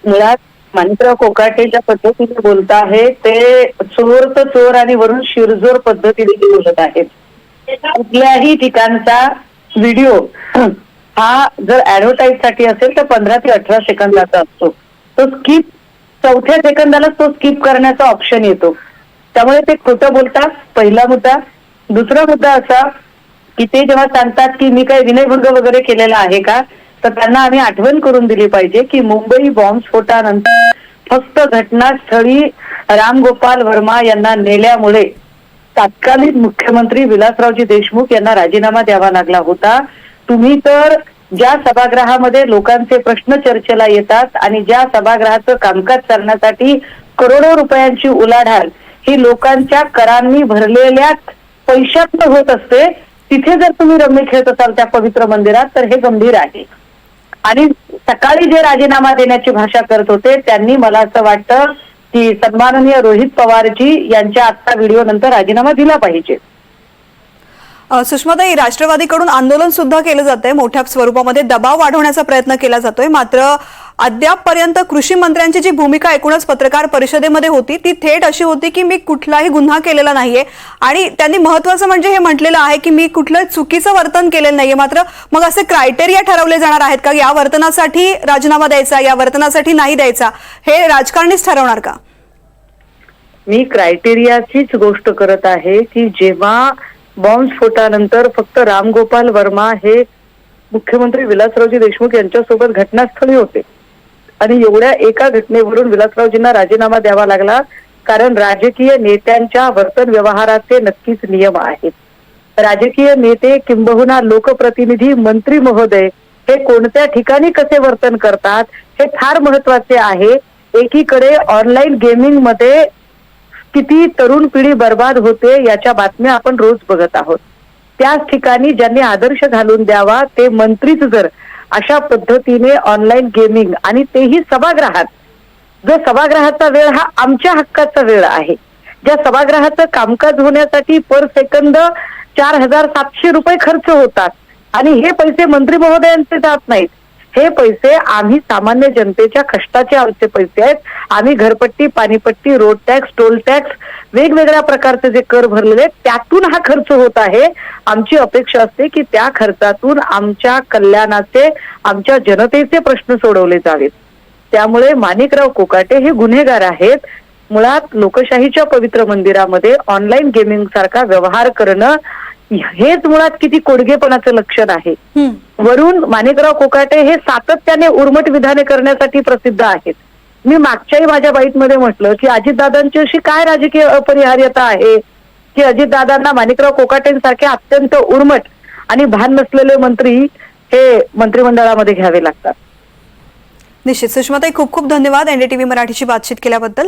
मुळात माणिकराव कोकाटे ज्या पद्धतीने बोलत आहे ते चोर तर चोर आणि वरून शिरजोर पद्धतीने ते बोलत आहेत. कुठल्याही ठिकाणचा व्हिडिओ हा जर ऍडव्हर्टाईज साठी असेल तर 15 ते 18 सेकंदाचा असतो. तो स्किप चौथ्या सेकंदाला तो स्किप करण्याचा ऑप्शन येतो. त्यामुळे ते खोटं बोलतात. पहिला मुद्दा. दुसरा मुद्दा असा की ते जेव्हा सांगतात की मी काही विनयभंग वगैरे केलेला आहे का, तर त्यांना आम्ही आठवण करून दिली पाहिजे की मुंबई बॉम्बस्फोटानंतर फक्त घटनास्थळी रामगोपाल वर्मा यांना नेल्यामुळे तत्कालीन मुख्यमंत्री विलासरावजी देशमुख यांना राजीनामा द्यावा लागला होता. तुम्ही तर ज्या सभागृहामध्ये लोकांचे प्रश्न चर्चेला येतात आणि ज्या सभागृहाचं कामकाज करण्यासाठी करोडो रुपयांची उलाढाल ही लोकांच्या करांनी भरलेल्या पैशातनं होत असते, तिथे जर तुम्ही रम्मी खेळत असाल त्या पवित्र मंदिरात तर हे गंभीर आहे. आणि सकाळी जे राजीनामा देण्याची भाषा करत होते त्यांनी मला असं वाटतं की सन्माननीय रोहित पवारजी यांच्या आजचा व्हिडिओ नंतर राजीनामा दिला पाहिजे. सुषमाताई, राष्ट्रवादीकडून आंदोलन सुद्धा केलं जातंय, मोठ्या स्वरूपामध्ये दबाव वाढवण्याचा प्रयत्न केला जातोय. मात्र अद्यापपर्यंत कृषी मंत्र्यांची जी भूमिका एकूणच पत्रकार परिषदेमध्ये होती ती थेट अशी होती की मी कुठलाही गुन्हा केलेला नाहीये आणि त्यांनी महत्त्वाचं म्हणजे हे म्हटलेलं आहे की मी कुठलं चुकीचं वर्तन केलेलं नाहीये. मात्र मग असे क्रायटेरिया ठरवले जाणार आहेत का, या वर्तनासाठी राजीनामा द्यायचा, या वर्तनासाठी नाही द्यायचा, हे राजकारणीच ठरवणार का? मी क्रायटेरियाचीच गोष्ट करत आहे की जेव्हा बॉम्बस्फोटानंतर फक्त रामगोपाल वर्मा हे मुख्यमंत्री विलासरावजी देशमुख यांच्यासोबत घटनास्थळी होते आणि एवढ्या एका घटनेवरून विलासरावजींना राजीनामा द्यावा लागला, कारण राजकीय नेत्यांच्या वर्तन व्यवहाराचे नक्कीच नियम आहेत. राजकीय नेते किंबहुना लोकप्रतिनिधी मंत्री महोदय हे कोणत्या ठिकाणी कसे वर्तन करतात हे फार महत्वाचे आहे. एकीकडे ऑनलाईन गेमिंग मध्ये किती तरुण पिढी बर्बाद होते याच्या बातम्या आपण रोज बघत आहोत. त्याच ठिकाणी ज्यांनी आदर्श घालून द्यावा ते मंत्रीच जर अशा पद्धतीने ऑनलाईन गेमिंग आणि तेही सभागृहात, जो सभागृहाचा वेळ हा आमच्या हक्काचा वेळ आहे, ज्या सभागृहाचं कामकाज होण्यासाठी पर सेकंद 4700 रुपये खर्च होतात आणि हे पैसे मंत्री महोदयांचे जात नाहीत. हे पैसे आम्ही सामान्य जनतेच्या कष्टाचे आमचे पैसे आहेत. आम्ही घरपट्टी, पाणीपट्टी, रोड टॅक्स, टोल टॅक्स, वेगवेगळ्या प्रकारचे जे कर भरलेले त्यातून हा खर्च होत आहे. आमची अपेक्षा असते की त्या खर्चातून आमच्या कल्याणाचे, आमच्या जनतेचे प्रश्न सोडवले जावेत. त्यामुळे माणिकराव कोकाटे हे गुन्हेगार आहेत. मुळात लोकशाहीच्या पवित्र मंदिरामध्ये ऑनलाईन गेमिंग सारखा व्यवहार करणं हेच मुळात किती कोडगेपणाचं लक्षण आहे. वरून माणिकराव कोकाटे हे सातत्याने उर्मट विधाने करण्यासाठी प्रसिद्ध आहेत. मी मागच्याही माझ्या बाईटमध्ये म्हटलं की अजितदादांची अशी काय राजकीय अपरिहार्यता आहे की अजितदादांना माणिकराव कोकाटेंसारखे अत्यंत उर्मट आणि भान नसलेले मंत्री हे मंत्रिमंडळामध्ये घ्यावे लागतात. निश्चित. सुषमाताई, खूप खूप धन्यवाद एनडीटीव्ही मराठीशी बातचीत केल्याबद्दल.